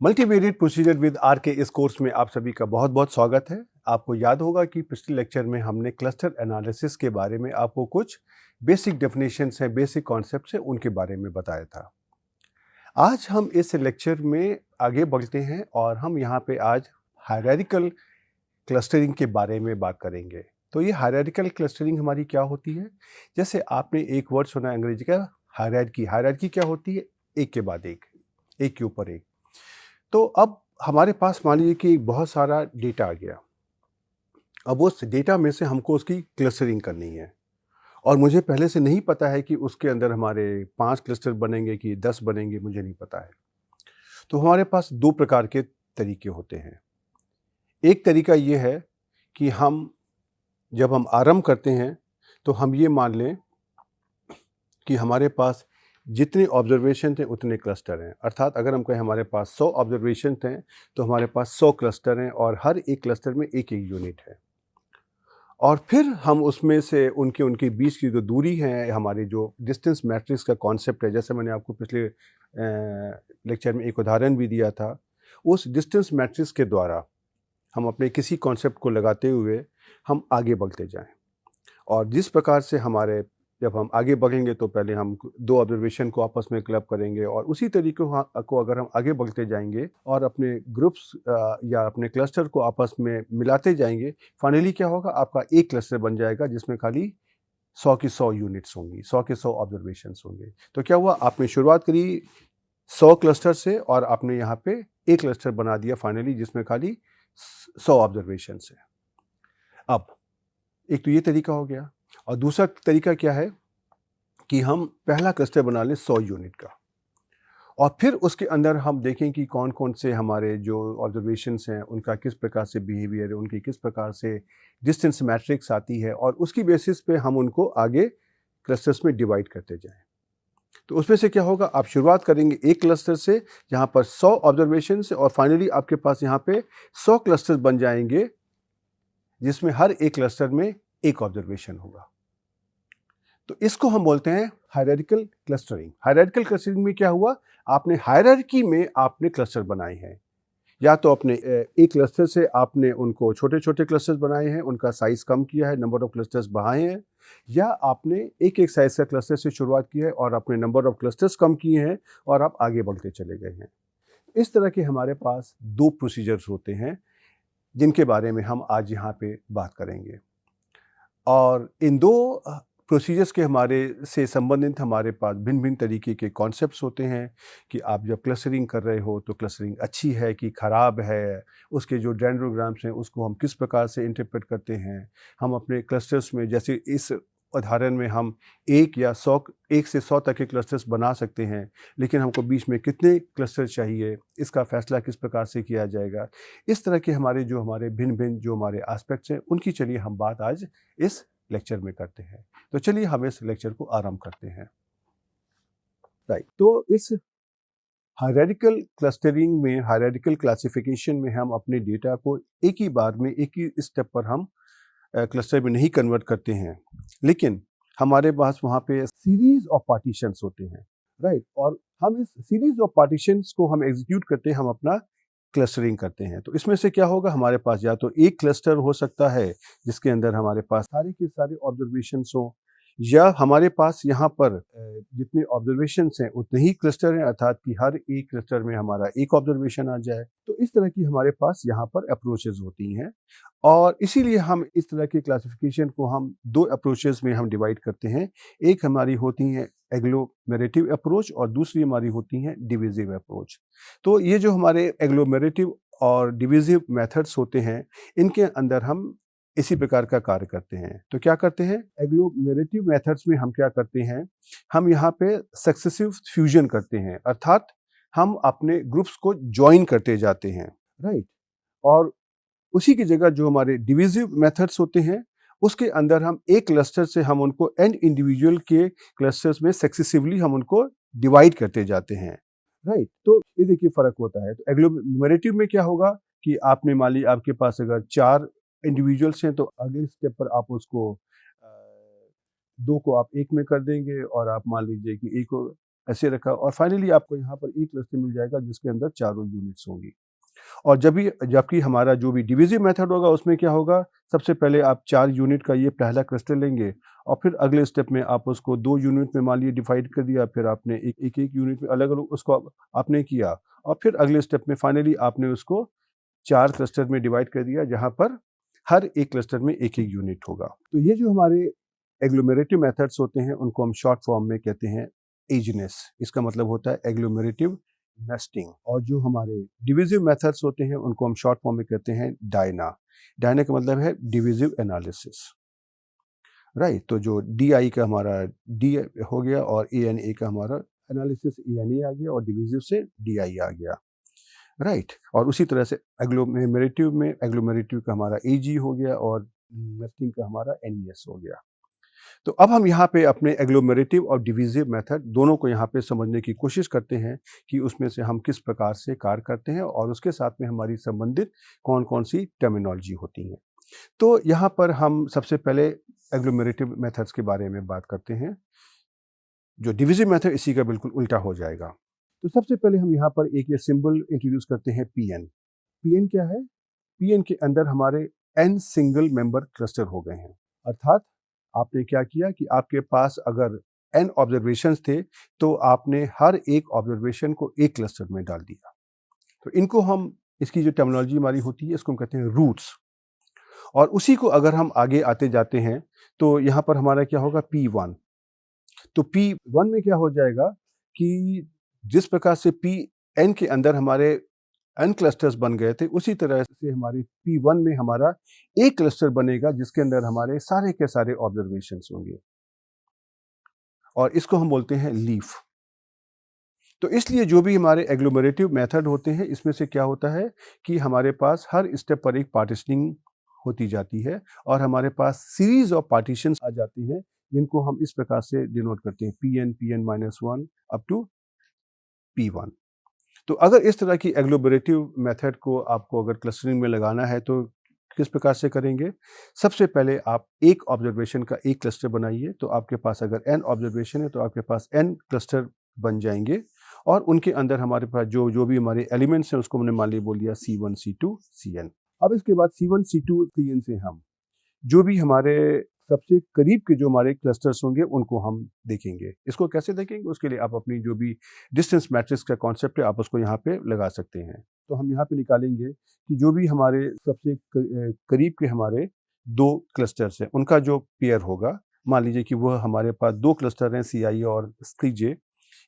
Multivariate procedure with are के इस course में आप सभी का बहुत बहुत स्वागत है। आपको याद होगा कि पिछले लेक्चर में हमने क्लस्टर एनालिसिस के बारे में आपको कुछ बेसिक डेफिनेशंस हैं, बेसिक कॉन्सेप्ट्स हैं, उनके बारे में बताया था। आज हम इस लेक्चर में आगे बढ़ते हैं और हम यहाँ पे आज हायरार्किकल क्लस्टरिंग के बारे में बात करेंगे। तो ये हायरार्किकल क्लस्टरिंग हमारी क्या होती है? जैसे आपने एक वर्ड सुना अंग्रेजी का हायरार्की। हायरार्की क्या होती है? एक के बाद एक, एक के ऊपर एक। तो अब हमारे पास मान लीजिए कि बहुत सारा डेटा आ गया। अब उस डेटा में से हमको उसकी क्लस्टरिंग करनी है और मुझे पहले से नहीं पता है कि उसके अंदर हमारे 5 क्लस्टर बनेंगे कि 10 बनेंगे, मुझे नहीं पता है। तो हमारे पास 2 प्रकार के तरीके होते हैं। एक तरीका ये है कि जब हम आरंभ करते हैं तो हम ये मान लें कि हमारे पास जितने ऑब्जर्वेशन थे उतने क्लस्टर हैं। अर्थात अगर हम कहें हमारे पास 100 ऑब्जर्वेशन थे तो हमारे पास 100 क्लस्टर हैं और हर एक क्लस्टर में एक एक यूनिट है। और फिर हम उसमें से उनके बीच की जो दूरी है, हमारी जो डिस्टेंस मैट्रिक्स का कॉन्सेप्ट है, जैसे मैंने आपको पिछले लेक्चर में एक उदाहरण भी दिया था, उस डिस्टेंस मैट्रिक्स के द्वारा हम अपने किसी कॉन्सेप्ट को लगाते हुए हम आगे बढ़ते जाएं। और जिस प्रकार से जब हम आगे बढ़ेंगे तो पहले हम 2 ऑब्जर्वेशन को आपस में क्लब करेंगे और उसी तरीके को अगर हम आगे बढ़ते जाएंगे और अपने ग्रुप्स या अपने क्लस्टर को आपस में मिलाते जाएंगे, फाइनली क्या होगा, आपका एक क्लस्टर बन जाएगा जिसमें खाली 100 की 100 यूनिट्स होंगी, 100 के 100 ऑब्जर्वेशंस होंगे। तो क्या हुआ, आपने शुरुआत करी 100 क्लस्टर से और आपने यहाँ पे एक क्लस्टर बना दिया फाइनली जिसमें खाली 100 ऑब्जर्वेशन है। अब एक तो ये तरीका हो गया और दूसरा तरीका क्या है कि हम पहला क्लस्टर बना लें 100 यूनिट का और फिर उसके अंदर हम देखें कि कौन कौन से हमारे जो ऑब्जर्वेशंस हैं उनका किस प्रकार से बिहेवियर है, उनकी किस प्रकार से डिस्टेंस मैट्रिक्स आती है और उसकी बेसिस पे हम उनको आगे क्लस्टर्स में डिवाइड करते जाएं। तो उसमें से क्या होगा, आप शुरुआत करेंगे एक क्लस्टर से जहाँ पर 100 ऑब्जर्वेशन और फाइनली आपके पास यहाँ पे 100 क्लस्टर्स बन जाएंगे जिसमें हर एक क्लस्टर में एक ऑब्जर्वेशन होगा। तो इसको हम बोलते हैं हायरार्किकल क्लस्टरिंग। हायरार्किकल क्लस्टरिंग में क्या हुआ, आपने हायरार्की में आपने क्लस्टर बनाए हैं, या तो अपने एक क्लस्टर से आपने उनको छोटे छोटे क्लस्टर्स बनाए हैं, उनका साइज कम किया है, नंबर ऑफ क्लस्टर्स बढ़ाए हैं, या आपने एक एक साइज का क्लस्टर से शुरुआत की है और अपने नंबर ऑफ क्लस्टर्स कम किए हैं और आप आगे बढ़ते चले गए हैं। इस तरह के हमारे पास 2 प्रोसीजर्स होते हैं जिनके बारे में हम आज यहाँ पे बात करेंगे। और इन 2 प्रोसीजर्स के हमारे से संबंधित हमारे पास भिन्न-भिन्न तरीके के कॉन्सेप्ट्स होते हैं कि आप जब क्लस्टरिंग कर रहे हो तो क्लस्टरिंग अच्छी है कि ख़राब है, उसके जो डेंड्रोग्राम्स हैं उसको हम किस प्रकार से इंटरप्रेट करते हैं। हम अपने क्लस्टर्स में, जैसे इस उदाहरण में हम 1 से 100 तक के क्लस्टर्स बना सकते हैं, लेकिन हमको बीच में कितने क्लस्टर चाहिए, इसका फ़ैसला किस प्रकार से किया जाएगा। इस तरह के हमारे भिन्न-भिन्न जो हमारे एस्पेक्ट्स हैं, उनकी चलिए हम बात आज इस लेक्चर में करते हैं। तो चलिए हम इस लेक्चर को आरंभ करते हैं। राइट, तो इस हायरार्किकल क्लस्टरिंग में, हायरार्किकल क्लासिफिकेशन में हम अपने डेटा को एक ही बार में, एक ही स्टेप पर हम क्लस्टर में नहीं कन्वर्ट करते हैं, लेकिन हमारे पास वहाँ पे सीरीज ऑफ पार्टीशंस होते हैं। राइट, और हम इस सीरीज ऑफ पार्टीशंस को हम एग्जीक्यूट करते हैं, हम अपना क्लस्टरिंग करते हैं। तो इसमें से क्या होगा, हमारे पास या तो एक क्लस्टर हो सकता है जिसके अंदर हमारे पास सारे के सारे ऑब्जर्वेशंस हो, या हमारे पास यहाँ पर जितने ऑब्जर्वेशंस हैं उतने ही क्लस्टर हैं, अर्थात कि हर एक क्लस्टर में हमारा एक ऑब्जर्वेशन आ जाए। तो इस तरह की हमारे पास यहाँ पर अप्रोचेस होती हैं और इसीलिए हम इस तरह की क्लासिफिकेशन को हम 2 अप्रोचेस में हम डिवाइड करते हैं। एक हमारी होती है एग्लोमेरेटिव अप्रोच और दूसरी हमारी होती है डिविजिव अप्रोच। तो ये जो हमारे एग्लोमेरेटिव और डिविजिव मेथड्स होते हैं, इनके अंदर हम इसी प्रकार का कार्य करते हैं। तो क्या करते हैं, एग्लोमेरेटिव मेथड्स में हम क्या करते हैं, हम यहाँ पे सक्सेसिव फ्यूजन करते हैं, अर्थात हम अपने ग्रुप्स को ज्वाइन करते जाते हैं। राइट, और उसी की जगह जो हमारे डिविजिव मेथड्स होते हैं उसके अंदर हम एक क्लस्टर से हम उनको एंड इंडिविजुअल के क्लस्टर्स में सक्सेसिवली हम उनको डिवाइड करते जाते हैं। राइट, तो ये देखिए फ़र्क होता है। तो एग्लोमेरेटिव में क्या होगा कि आपने मान ली आपके पास अगर 4 इंडिविजुअल्स हैं तो अगले स्टेप पर आप उसको 2 को आप 1 में कर देंगे और आप मान लीजिए कि 1 को ऐसे रखा और फाइनली आपको यहाँ पर एक क्लस्टर मिल जाएगा जिसके अंदर चारों यूनिट्स होंगी। और जबकि हमारा जो भी डिविजिव मेथड होगा उसमें क्या होगा, सबसे पहले आप 4 यूनिट का ये पहला क्लस्टर लेंगे और फिर अगले स्टेप में आप उसको 2 यूनिट में मान लीजिए डिवाइड कर दिया, फिर आपने एक यूनिट में अलग-अलग उसको आपने किया और फिर अगले स्टेप में फाइनली आपने उसको 4 क्लस्टर में डिवाइड कर दिया जहाँ पर हर एक क्लस्टर में एक-एक यूनिट होगा। तो ये जो हमारे एग्लोमेरेटिव मेथड्स होते हैं उनको हम शॉर्ट फॉर्म में कहते हैं एजीनेस। इसका मतलब होता है एग्लोमेरेटिव नेस्टिंग। और जो हमारे डिविजिव मेथड्स होते हैं उनको हम शॉर्ट फॉर्म में कहते हैं डायना। डायना का मतलब है डिविजिव एनालिसिस, राइट। तो जो डी आई का हमारा डी हो गया और ए एन ए का हमारा एनालिसिस ए एन ए आ गया और डिविजिव से डी आई आ गया, राइट। और उसी तरह से एग्लोमेरेटिव का हमारा ए जी हो गया और नेस्टिंग का हमारा एन ई एस हो गया। तो अब हम यहाँ पे अपने एग्लोमेरेटिव और डिविजिव मेथड दोनों को यहाँ पे समझने की कोशिश करते हैं कि उसमें से हम किस प्रकार से कार्य करते हैं और उसके साथ में हमारी संबंधित कौन कौन सी टर्मिनोलॉजी होती हैं। तो यहाँ पर हम सबसे पहले एग्लोमेरेटिव मेथड्स के बारे में बात करते हैं। जो डिविजिव मेथड इसी का बिल्कुल उल्टा हो जाएगा। तो सबसे पहले हम यहाँ पर एक ये सिंबल इंट्रोड्यूस करते हैं पीएन। पीएन क्या है? पीएन के अंदर हमारे एन सिंगल मेंबर क्लस्टर हो गए हैं। अर्थात आपने क्या किया कि आपके पास अगर एन ऑब्जर्वेशंस थे तो आपने हर एक ऑब्जर्वेशन को एक क्लस्टर में डाल दिया। तो इनको हम, इसकी जो टर्मिनोलॉजी हमारी होती है इसको हम कहते हैं रूट्स। और उसी को अगर हम आगे आते जाते हैं तो यहाँ पर हमारा क्या होगा, P1। तो P1 में क्या हो जाएगा कि जिस प्रकार से Pn के अंदर हमारे n क्लस्टर्स बन गए थे उसी तरह से हमारे P1 में हमारा एक क्लस्टर बनेगा जिसके अंदर हमारे सारे के सारे ऑब्जर्वेशंस होंगे और इसको हम बोलते हैं लीफ। तो इसलिए जो भी हमारे एग्लोमेरेटिव मेथड होते हैं इसमें से क्या होता है कि हमारे पास हर स्टेप पर एक पार्टीशनिंग होती जाती है और हमारे पास सीरीज ऑफ पार्टीशंस आ जाती हैं जिनको हम इस प्रकार से डिनोट करते हैं Pn-1 अप टू P1। तो अगर इस तरह की एग्लोमेरेटिव मेथड को आपको अगर क्लस्टरिंग में लगाना है तो किस प्रकार से करेंगे? सबसे पहले आप एक ऑब्जर्वेशन का एक क्लस्टर बनाइए। तो आपके पास अगर n ऑब्जर्वेशन है तो आपके पास n क्लस्टर बन जाएंगे और उनके अंदर हमारे पास जो भी हमारे एलिमेंट्स हैं उसको हमने मान लिया बोल दिया C1 C2 Cn। अब इसके बाद C1 C2 Cn से हम जो भी हमारे सबसे करीब के जो हमारे क्लस्टर्स होंगे उनको हम देखेंगे। इसको कैसे देखेंगे? उसके लिए आप अपनी जो भी डिस्टेंस मैट्रिक्स का कॉन्सेप्ट है आप उसको यहाँ पे लगा सकते हैं। तो हम यहाँ पे निकालेंगे कि जो भी हमारे सबसे करीब के हमारे 2 क्लस्टर्स हैं उनका जो पेयर होगा, मान लीजिए कि वह हमारे पास 2 क्लस्टर हैं CI और CJ,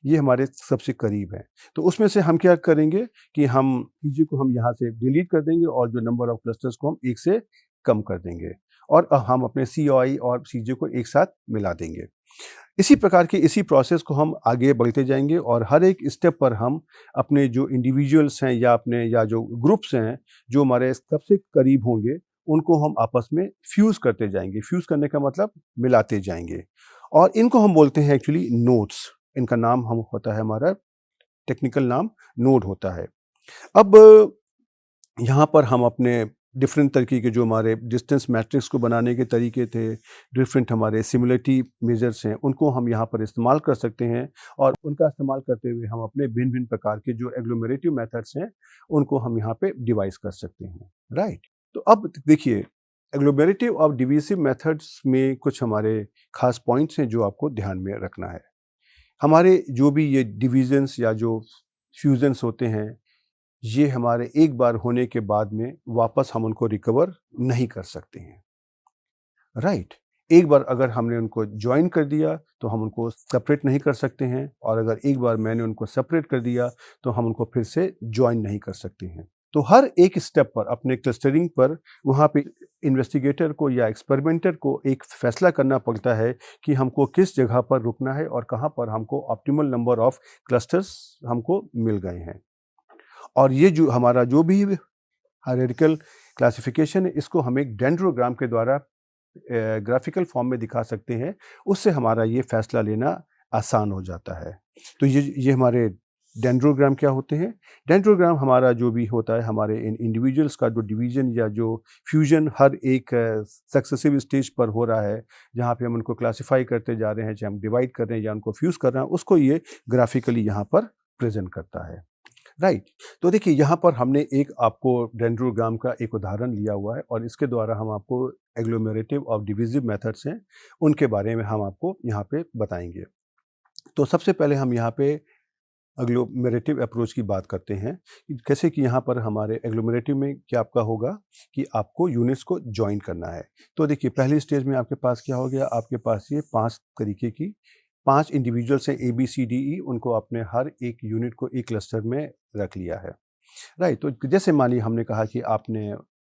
ये हमारे सबसे करीब हैं। तो उसमें से हम क्या करेंगे कि हम CJ को हम यहाँ से डिलीट कर देंगे और जो नंबर ऑफ क्लस्टर्स को हम 1 से कम कर देंगे और हम अपने CI और CJ को एक साथ मिला देंगे। इसी प्रकार के इसी प्रोसेस को हम आगे बढ़ते जाएंगे और हर एक स्टेप पर हम अपने जो इंडिविजुअल्स हैं या जो ग्रुप्स हैं जो हमारे सबसे करीब होंगे उनको हम आपस में फ्यूज़ करते जाएंगे। फ्यूज़ करने का मतलब मिलाते जाएंगे और इनको हम बोलते हैं एक्चुअली नोड्स। इनका नाम हम होता है, हमारा टेक्निकल नाम नोड होता है। अब यहाँ पर हम अपने डिफरेंट तरीके के जो हमारे डिस्टेंस मैट्रिक्स को बनाने के तरीके थे, डिफरेंट हमारे सिमिलरिटी मेजर्स हैं, उनको हम यहाँ पर इस्तेमाल कर सकते हैं और उनका इस्तेमाल करते हुए हम अपने भिन्न-भिन्न प्रकार के जो एग्लोमेरेटिव मेथड्स हैं, उनको हम यहाँ पे डिवाइस कर सकते हैं, राइट? तो अब देखिए, एग्लोमेरेटिव और डिविजिव मेथड्स में कुछ हमारे खास पॉइंट्स हैं जो आपको ध्यान में रखना है। हमारे जो भी ये डिविजन्स या जो फ्यूजन्स होते हैं, ये हमारे एक बार होने के बाद में वापस हम उनको रिकवर नहीं कर सकते हैं, राइट। एक बार अगर हमने उनको ज्वाइन कर दिया तो हम उनको सेपरेट नहीं कर सकते हैं और अगर एक बार मैंने उनको सेपरेट कर दिया तो हम उनको फिर से ज्वाइन नहीं कर सकते हैं। तो हर एक स्टेप पर अपने क्लस्टरिंग पर वहाँ पे इन्वेस्टिगेटर को या एक्सपेरिमेंटर को एक फैसला करना पड़ता है कि हमको किस जगह पर रुकना है और कहाँ पर हमको ऑप्टिमल नंबर ऑफ क्लस्टर्स हमको मिल गए हैं। और ये जो हमारा जो भी हायरार्किकल क्लासिफिकेशन है इसको हम एक डेंड्रोग्राम के द्वारा ग्राफिकल फॉर्म में दिखा सकते हैं। उससे हमारा ये फैसला लेना आसान हो जाता है। तो ये हमारे डेंड्रोग्राम क्या होते हैं? डेंड्रोग्राम हमारा जो भी होता है, हमारे इन इंडिविजुअल्स का जो डिवीज़न या जो फ्यूज़न हर एक सक्सेसिव स्टेज पर हो रहा है, जहाँ पे हम उनको क्लासिफ़ाई करते जा रहे हैं, चाहे हम डिवाइड कर रहे हैं या उनको फ्यूज़ कर रहे हैं, उसको ये ग्राफ़िकली यहाँ पर प्रेज़ेंट करता है। राइट। तो देखिए यहाँ पर हमने एक आपको डेंड्रोग्राम का एक उदाहरण लिया हुआ है और इसके द्वारा हम आपको एग्लोमेरेटिव और डिविजिव मेथड्स हैं, उनके बारे में हम आपको यहाँ पे बताएँगे। तो सबसे पहले हम यहाँ पे एग्लोमेरेटिव अप्रोच की बात करते हैं कि कैसे कि यहाँ पर हमारे एग्लोमेरेटिव में क्या आपका होगा कि आपको यूनिट्स को जॉइन करना है। तो देखिए पहली स्टेज में आपके पास क्या हो गया, आपके पास ये 5 तरीके की 5 इंडिविजुअल्स हैं ए, बी, सी, डी, ई, उनको आपने हर एक यूनिट को एक क्लस्टर में रख लिया है। राइट, तो जैसे मानिए हमने कहा कि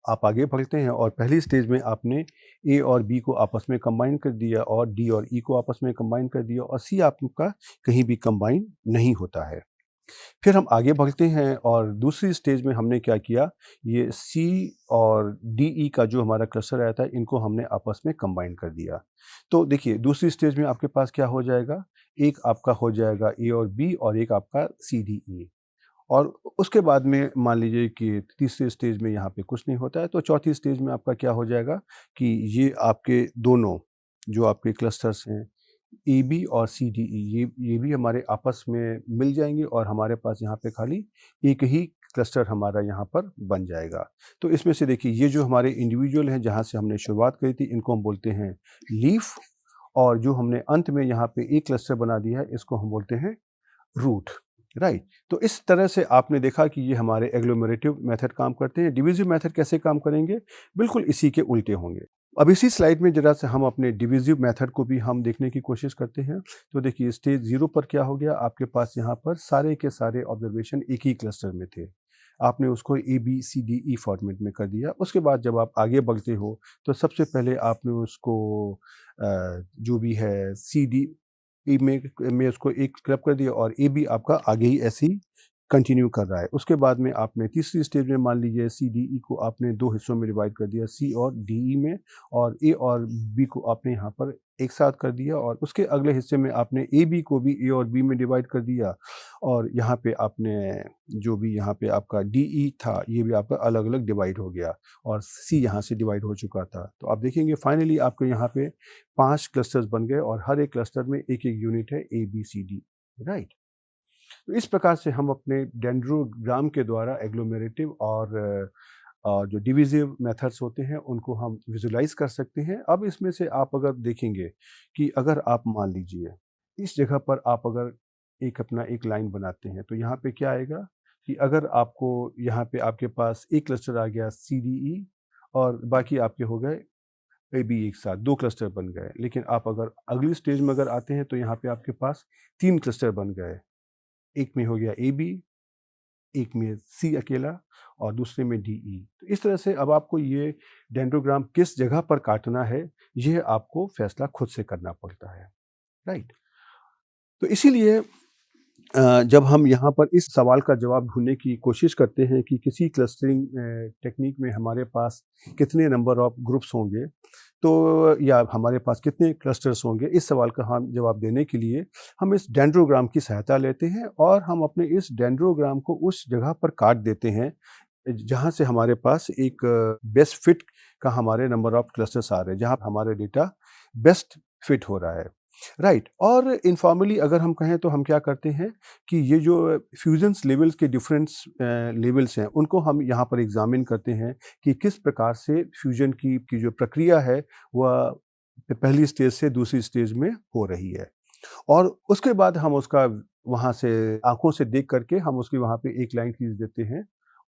आप आगे बढ़ते हैं और पहली स्टेज में आपने ए और बी को आपस में कंबाइन कर दिया और डी और ई को आपस में कंबाइन कर दिया और सी आपका कहीं भी कंबाइन नहीं होता है। फिर हम आगे बढ़ते हैं और दूसरी स्टेज में हमने क्या किया, ये सी और डी ई का जो हमारा क्लस्टर आया था, इनको हमने आपस में कंबाइन कर दिया। तो देखिए दूसरी स्टेज में आपके पास क्या हो जाएगा, एक आपका हो जाएगा ए और बी और एक आपका सी डी ई। और उसके बाद में मान लीजिए कि तीसरे स्टेज में यहाँ पे कुछ नहीं होता है, तो चौथी स्टेज में आपका क्या हो जाएगा कि ये आपके दोनों जो आपके क्लस्टर्स हैं, ए बी और सी डी ई, ये भी हमारे आपस में मिल जाएंगे और हमारे पास यहाँ पे खाली एक ही क्लस्टर हमारा यहाँ पर बन जाएगा। तो इसमें से देखिए ये जो हमारे इंडिविजुअल हैं जहाँ से हमने शुरुआत करी थी, इनको हम बोलते हैं लीफ, और जो हमने अंत में यहाँ पे एक क्लस्टर बना दिया है, इसको हम बोलते हैं रूट। राइट। तो इस तरह से आपने देखा कि ये हमारे एग्लोमेरेटिव मेथड काम करते हैं। डिविजिव मेथड कैसे काम करेंगे? बिल्कुल इसी के उल्टे होंगे। अब इसी स्लाइड में जरा से हम अपने डिविजिव मेथड को भी हम देखने की कोशिश करते हैं। तो देखिए स्टेज 0 पर क्या हो गया, आपके पास यहाँ पर सारे के सारे ऑब्जर्वेशन एक ही क्लस्टर में थे। आपने उसको A B C D E format में कर दिया। उसके बाद जब आप आगे बढ़ते हो तो सबसे पहले आपने उसको जो भी है सी डी ई में उसको एक क्लब कर दिया और ए बी आपका आगे ही ऐसे ही कंटिन्यू कर रहा है। उसके बाद में आपने तीसरी स्टेज में मान लीजिए सी डी ई को आपने 2 हिस्सों में डिवाइड कर दिया, सी और डी ई में, और ए और बी को आपने यहाँ पर एक साथ कर दिया और उसके अगले हिस्से में आपने ए बी को भी ए और बी में डिवाइड कर दिया और यहाँ पे आपने जो भी यहाँ पे आपका डी ई था, ये भी आपका अलग-अलग डिवाइड हो गया और सी यहाँ से डिवाइड हो चुका था। तो आप देखेंगे फाइनली आपको यहाँ पे 5 क्लस्टर्स बन गए और हर एक क्लस्टर में एक-एक यूनिट है ए, बी, सी, डी। राइट? तो इस प्रकार से हम अपने डेंड्रोग्राम के द्वारा एग्लोमेरेटिव और जो डिविजिव मेथड्स होते हैं उनको हम विजुलाइज कर सकते हैं। अब इसमें से आप अगर देखेंगे कि अगर आप मान लीजिए इस जगह पर आप अगर एक लाइन बनाते हैं, तो यहाँ पे क्या आएगा कि अगर आपको यहाँ पे आपके पास एक क्लस्टर आ गया सी डी ई और बाकी आपके हो गए ए बी, एक साथ 2 क्लस्टर बन गए। लेकिन आप अगर अगली स्टेज में अगर आते हैं तो यहाँ पे आपके पास 3 क्लस्टर बन गए। एक में हो गया ए बी, एक में सी अकेला और दूसरे में डी ई। तो इस तरह से अब आपको ये डेंड्रोग्राम किस जगह पर काटना है, ये आपको फैसला खुद से करना पड़ता है। राइट? तो इसीलिए जब हम यहाँ पर इस सवाल का जवाब ढूँढने की कोशिश करते हैं कि किसी क्लस्टरिंग टेक्नीक में हमारे पास कितने नंबर ऑफ ग्रुप्स होंगे, तो या हमारे पास कितने क्लस्टर्स होंगे, इस सवाल का हम जवाब देने के लिए हम इस डेंड्रोग्राम की सहायता लेते हैं और हम अपने इस डेंड्रोग्राम को उस जगह पर काट देते हैं जहाँ से हमारे पास एक बेस्ट फिट का हमारे नंबर ऑफ क्लस्टर्स आ रहे हैं, जहाँ हमारे डेटा बेस्ट फिट हो रहा है। राइट। और इनफॉर्मली अगर हम कहें तो हम क्या करते हैं कि ये जो फ्यूजन्स लेवल्स के डिफरेंस लेवल्स हैं, उनको हम यहाँ पर एग्जामिन करते हैं कि किस प्रकार से फ्यूजन की जो प्रक्रिया है वह पहली स्टेज से दूसरी स्टेज में हो रही है और उसके बाद हम उसका वहाँ से आंखों से देख करके हम उसकी वहाँ पे एक लाइन खींच देते हैं।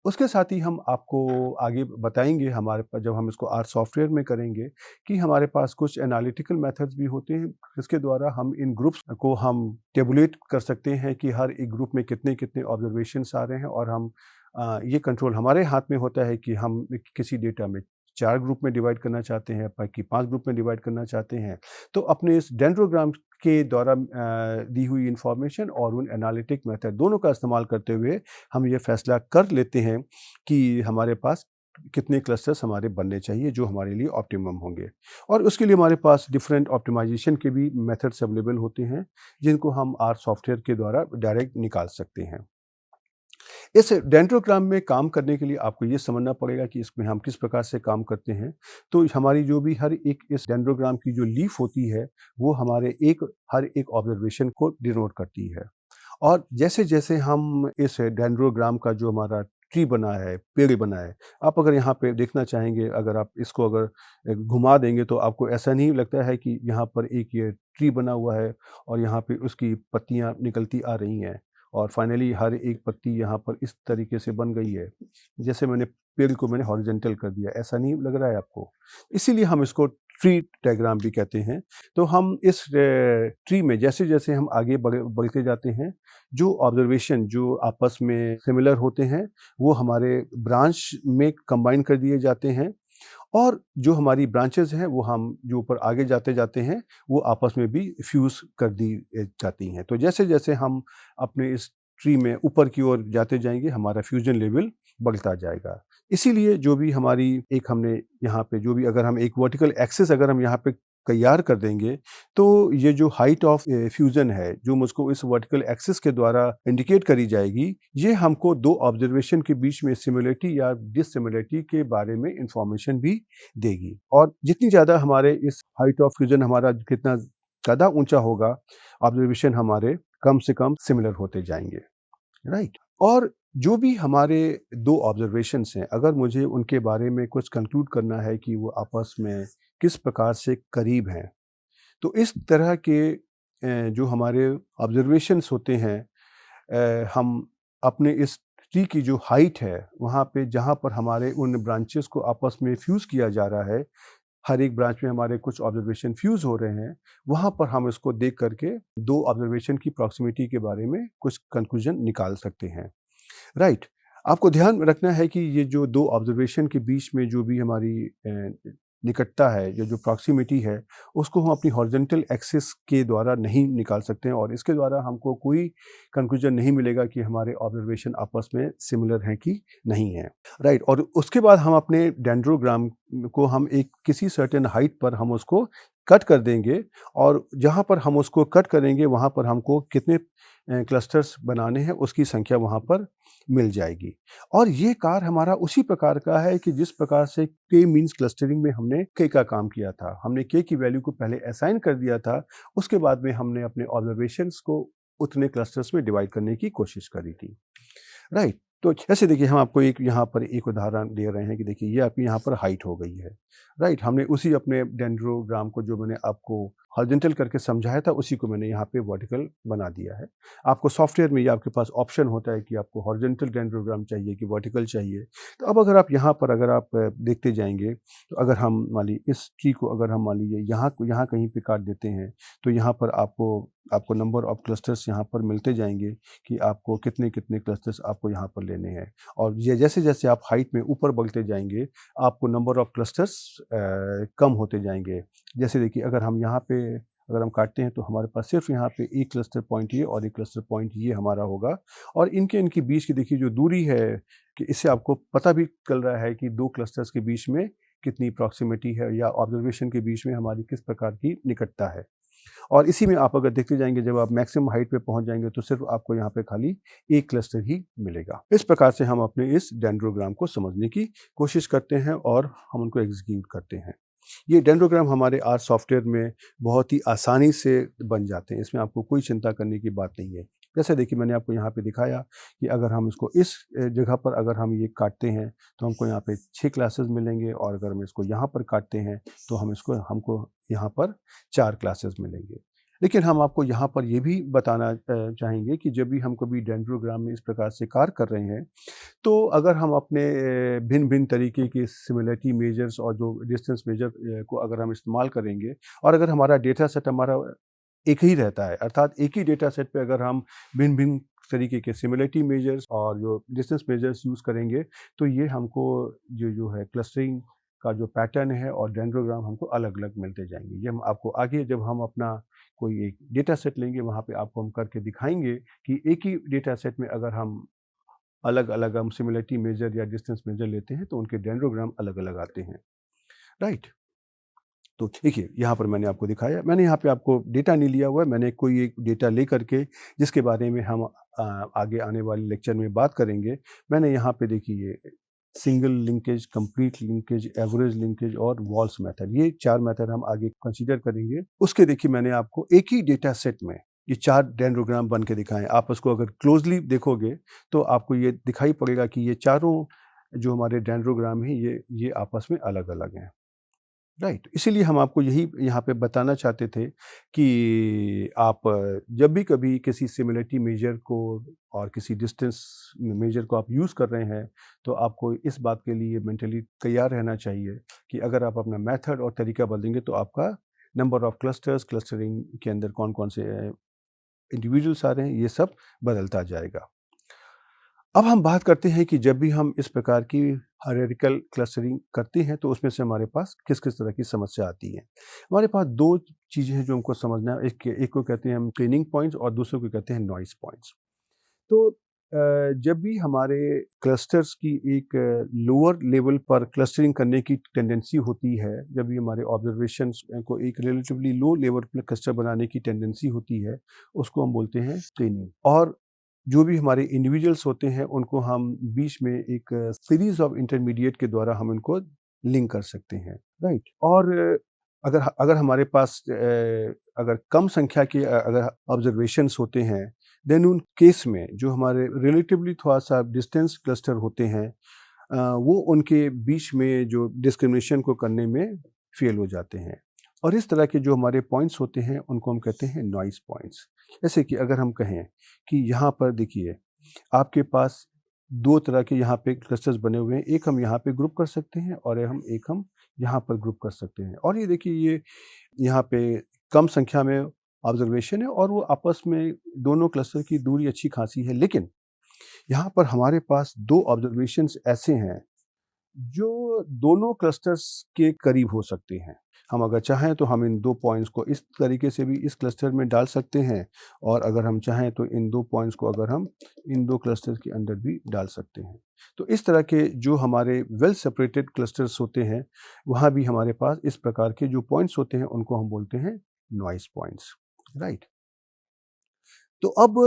उसके साथ ही हम आपको आगे बताएँगे हमारे पास जब हम इसको आर सॉफ्टवेयर में करेंगे कि हमारे पास कुछ एनालिटिकल मेथड्स भी होते हैं, जिसके द्वारा हम इन ग्रुप्स को हम टेबुलेट कर सकते हैं कि हर एक ग्रुप में कितने-कितने ऑब्जर्वेशंस आ रहे हैं और हम ये कंट्रोल हमारे हाथ में होता है कि हम किसी डेटा में 4 ग्रुप में डिवाइड करना चाहते हैं, बाकी 5 ग्रुप में डिवाइड करना चाहते हैं। तो अपने इस डेंड्रोग्राम के द्वारा दी हुई इन्फॉर्मेशन और उन एनालिटिक मेथड दोनों का इस्तेमाल करते हुए हम ये फैसला कर लेते हैं कि हमारे पास कितने क्लस्टर्स हमारे बनने चाहिए जो हमारे लिए ऑप्टिमम होंगे। और उसके लिए हमारे पास डिफरेंट ऑप्टिमाइजेशन के भी मेथड्स अवेलेबल होते हैं, जिनको हम आर सॉफ्टवेयर के द्वारा डायरेक्ट निकाल सकते हैं। इस डेंड्रोग्राम में काम करने के लिए आपको ये समझना पड़ेगा कि इसमें हम किस प्रकार से काम करते हैं। तो हमारी जो भी हर एक इस डेंड्रोग्राम की जो लीफ होती है, वो हमारे हर एक ऑब्जर्वेशन को डिनोट करती है। और जैसे-जैसे हम इस डेंड्रोग्राम का जो हमारा ट्री बना है, पेड़ बना है, आप अगर यहाँ पे देखना चाहेंगे, अगर आप इसको अगर घुमा देंगे तो आपको ऐसा नहीं लगता है कि यहाँ पर एक ये ट्री बना हुआ है और यहाँ पे उसकी पत्तियाँ निकलती आ रही हैं और फाइनली हर एक पत्ती यहाँ पर इस तरीके से बन गई है। जैसे पेड़ को मैंने हॉरिज़ॉन्टल कर दिया, ऐसा नहीं लग रहा है आपको? इसीलिए हम इसको ट्री डायग्राम भी कहते हैं। तो हम इस ट्री में जैसे-जैसे हम आगे बढ़ते जाते हैं, जो ऑब्जर्वेशन जो आपस में सिमिलर होते हैं, वो हमारे ब्रांच में कंबाइन कर दिए जाते हैं और जो हमारी ब्रांचेज़ हैं, वो हम जो ऊपर आगे जाते-जाते हैं, वो आपस में भी फ्यूज़ कर दी जाती हैं। तो जैसे-जैसे हम अपने इस ट्री में ऊपर की ओर जाते जाएँगे, हमारा फ्यूज़न लेवल बढ़ता जाएगा। इसीलिए जो भी हमारी एक हमने यहाँ पे जो भी अगर हम एक वर्टिकल एक्सिस अगर हम यहाँ पे तैयार कर देंगे, तो ये जो हाइट ऑफ फ्यूज़न है, जो मुझको इस वर्टिकल एक्सिस के द्वारा इंडिकेट करी जाएगी, ये हमको 2 ऑब्जर्वेशन के बीच में सिमिलरिटी या डिससिमिलरिटी के बारे में इन्फॉर्मेशन भी देगी। और जितनी ज़्यादा हमारे इस हाइट ऑफ फ्यूज़न हमारा कितना ज़्यादा ऊँचा होगा, ऑब्जर्वेशन हमारे कम से कम सिमिलर होते जाएँगे, राइट? और जो भी हमारे 2 ऑब्जर्वेशंस हैं, अगर मुझे उनके बारे में कुछ कंक्लूड करना है कि वो आपस में किस प्रकार से करीब हैं, तो इस तरह के जो हमारे ऑब्जर्वेशंस होते हैं, हम अपने इस ट्री की जो हाइट है, वहाँ पे जहाँ पर हमारे उन ब्रांचेस को आपस में फ्यूज़ किया जा रहा है, हर एक ब्रांच में हमारे कुछ ऑब्जर्वेशन फ्यूज़ हो रहे हैं, वहाँ पर हम इसको देख कर के 2 ऑब्जर्वेशन की प्रॉक्सिमिटी के बारे में कुछ कंक्लूज़न निकाल सकते हैं। राइट। आपको ध्यान रखना है कि ये जो 2 ऑब्जर्वेशन के बीच में जो भी हमारी निकटता है, ये जो प्रॉक्सिमिटी है, उसको हम अपनी हॉरिज़ॉन्टल एक्सिस के द्वारा नहीं निकाल सकते हैं और इसके द्वारा हमको कोई कंक्लूज़न नहीं मिलेगा कि हमारे ऑब्जर्वेशन आपस में सिमिलर हैं कि नहीं हैं। राइट। और उसके बाद हम अपने डेंड्रोग्राम को हम एक किसी सर्टेन हाइट पर हम उसको कट कर देंगे और जहाँ पर हम उसको कट करेंगे, वहाँ पर हमको कितने क्लस्टर्स बनाने हैं, उसकी संख्या वहाँ पर मिल जाएगी। और ये कार्य हमारा उसी प्रकार का है कि जिस प्रकार से के मीन्स क्लस्टरिंग में हमने के का काम किया था। हमने के की वैल्यू को पहले असाइन कर दिया था, उसके बाद में हमने अपने ऑब्जर्वेशंस को उतने क्लस्टर्स में डिवाइड करने की कोशिश करी थी। राइट। तो जैसे देखिए, हम आपको एक यहाँ पर एक उदाहरण दे रहे हैं कि देखिए ये आपकी यहाँ पर हाइट हो गई है। राइट। हमने उसी अपने डेंड्रोग्राम को जो मैंने आपको हॉरिज़ॉन्टल करके समझाया था, उसी को मैंने यहाँ पे वर्टिकल बना दिया है। आपको सॉफ्टवेयर में ये आपके पास ऑप्शन होता है कि आपको हॉरिज़ॉन्टल डेंड्रोग्राम चाहिए कि वर्टिकल चाहिए। तो अब अगर आप यहाँ पर अगर आप देखते जाएँगे, तो अगर हम मान ली इस ट्री को अगर हम मान लीजिए यहाँ कहीं पे काट देते हैं, तो यहाँ पर आपको आपको नंबर ऑफ क्लस्टर्स यहाँ पर मिलते जाएँगे कि आपको कितने-कितने क्लस्टर्स आपको यहाँ पर लेने हैं। और ये जैसे-जैसे आप हाइट में ऊपर बढ़ते जाएँगे, आपको नंबर ऑफ क्लस्टर्स कम होते जाएँगे। जैसे देखिए, अगर हम यहाँ पे अगर हम काटते हैं, तो हमारे पास सिर्फ़ यहाँ पे एक क्लस्टर पॉइंट ये और एक क्लस्टर पॉइंट ये हमारा होगा। और इनके बीच की देखिए जो दूरी है, कि इससे आपको पता भी चल रहा है कि 2 क्लस्टर्स के बीच में कितनी प्रॉक्सिमिटी है या ऑब्जर्वेशन के बीच में हमारी किस प्रकार की निकटता है। और इसी में आप अगर देखते जाएँगे, जब आप मैक्सिमम हाइट पे पहुँच जाएँगे, तो सिर्फ़ आपको यहाँ पे खाली एक क्लस्टर ही मिलेगा। इस प्रकार से हम अपने इस डेंड्रोग्राम को समझने की कोशिश करते हैं और हम उनको एग्ज़ीक्यूट करते हैं। ये डेंड्रोग्राम हमारे आर सॉफ्टवेयर में बहुत ही आसानी से बन जाते हैं, इसमें आपको कोई चिंता करने की बात नहीं है। जैसे देखिए, मैंने आपको यहाँ पे दिखाया कि अगर हम इसको इस जगह पर अगर हम ये काटते हैं, तो हमको यहाँ पे 6 क्लासेस मिलेंगे और अगर हम इसको यहाँ पर काटते हैं, तो हमको यहाँ पर 4 क्लासेस मिलेंगे। लेकिन हम आपको यहाँ पर ये भी बताना चाहेंगे कि जब भी हम कभी डेंड्रोग्राम में इस प्रकार से कार्य कर रहे हैं, तो अगर हम अपने भिन्न-भिन्न तरीके के सिमिलरिटी मेजर्स और जो डिस्टेंस मेजर को अगर हम इस्तेमाल करेंगे और अगर हमारा डेटा सेट हमारा एक ही रहता है, अर्थात एक ही डेटा सेट पे अगर हम भिन्न-भिन्न तरीके के सिमिलरिटी मेजर्स और जो डिस्टेंस मेजर्स यूज़ करेंगे, तो ये हमको जो है क्लस्टरिंग का जो पैटर्न है और डेंड्रोग्राम हमको अलग-अलग मिलते जाएँगे। ये हम आपको आगे जब हम अपना कोई एक डेटा सेट लेंगे, वहाँ पे आपको हम करके दिखाएँगे कि एक ही डेटा सेट में अगर हम अलग अलग हम सिमिलरिटी मेजर या डिस्टेंस मेजर लेते हैं तो उनके डेंड्रोग्राम अलग अलग आते हैं, राइट। तो देखिए यहाँ पर मैंने आपको दिखाया, मैंने यहाँ पे आपको डेटा नहीं लिया हुआ है, मैंने कोई एक डेटा ले करके जिसके बारे में हम आगे आने वाले लेक्चर में बात करेंगे। मैंने यहाँ पे देखिए single linkage, complete linkage, average linkage और वॉल्स मेथड, ये 4 मेथड हम आगे कंसीडर करेंगे। उसके देखिए मैंने आपको एक ही डेटा सेट में ये 4 डेंड्रोग्राम बन के दिखाएँ। आप उसको अगर क्लोज़ली देखोगे तो आपको ये दिखाई पड़ेगा कि ये चारों जो हमारे डेंड्रोग्राम हैं ये आपस में अलग-अलग हैं। राइट, इसीलिए हम आपको यही यहाँ पे बताना चाहते थे कि आप जब भी कभी किसी सिमिलरिटी मेजर को और किसी डिस्टेंस मेजर को आप यूज़ कर रहे हैं तो आपको इस बात के लिए मेंटली तैयार रहना चाहिए कि अगर आप अपना मेथड और तरीका बदलेंगे तो आपका नंबर ऑफ क्लस्टर्स, क्लस्टरिंग के अंदर कौन कौन से इंडिविजुअल्स आ रहे हैं, ये सब बदलता जाएगा। अब हम बात करते हैं कि जब भी हम इस प्रकार की हायरार्किकल क्लस्टरिंग करते हैं तो उसमें से हमारे पास किस-किस तरह की समस्या आती है। हमारे पास 2 चीज़ें हैं जो हमको समझना है, एक को कहते हैं हम ट्रेनिंग पॉइंट्स और दूसरे को कहते हैं नॉइज़ पॉइंट्स। तो जब भी हमारे क्लस्टर्स की एक लोअर लेवल पर क्लस्टरिंग करने की टेंडेंसी होती है, जब भी हमारे ऑब्जर्वेशंस को एक रिलेटिवली लो लेवल पे क्लस्टर बनाने की टेंडेंसी होती है, उसको हम बोलते हैं ट्रेनिंग। और जो भी हमारे इंडिविजुअल्स होते हैं उनको हम बीच में एक सीरीज ऑफ इंटरमीडिएट के द्वारा हम इनको लिंक कर सकते हैं, राइट। और अगर अगर हमारे पास अगर कम संख्या के अगर ऑब्जर्वेशंस होते हैं देन उन केस में जो हमारे रिलेटिवली थोड़ा सा डिस्टेंस क्लस्टर होते हैं वो उनके बीच में जो डिस्क्रिमिनेशन को करने में फेल हो जाते हैं। और इस तरह के जो हमारे पॉइंट्स होते हैं उनको हम कहते हैं नॉइज़ पॉइंट्स। जैसे कि अगर हम कहें कि यहाँ पर देखिए आपके पास 2 तरह के यहाँ पे क्लस्टर्स बने हुए हैं, एक हम यहाँ पे ग्रुप कर सकते हैं और एक हम यहाँ पर ग्रुप कर सकते हैं। और ये देखिए ये यहाँ पे कम संख्या में ऑब्जर्वेशन है और वो आपस में दोनों क्लस्टर की दूरी अच्छी खासी है, लेकिन यहाँ पर हमारे पास 2 ऑब्जर्वेशंस ऐसे हैं जो दोनों क्लस्टर्स के करीब हो सकते हैं। हम अगर चाहें तो हम इन 2 पॉइंट्स को इस तरीके से भी इस क्लस्टर में डाल सकते हैं और अगर हम चाहें तो इन 2 पॉइंट्स को अगर हम इन 2 क्लस्टर्स के अंदर भी डाल सकते हैं। तो इस तरह के जो हमारे वेल सेपरेटेड क्लस्टर्स होते हैं, वहाँ भी हमारे पास इस प्रकार के जो पॉइंट्स होते हैं उनको हम बोलते हैं नॉइज़ पॉइंट्स, राइट। तो अब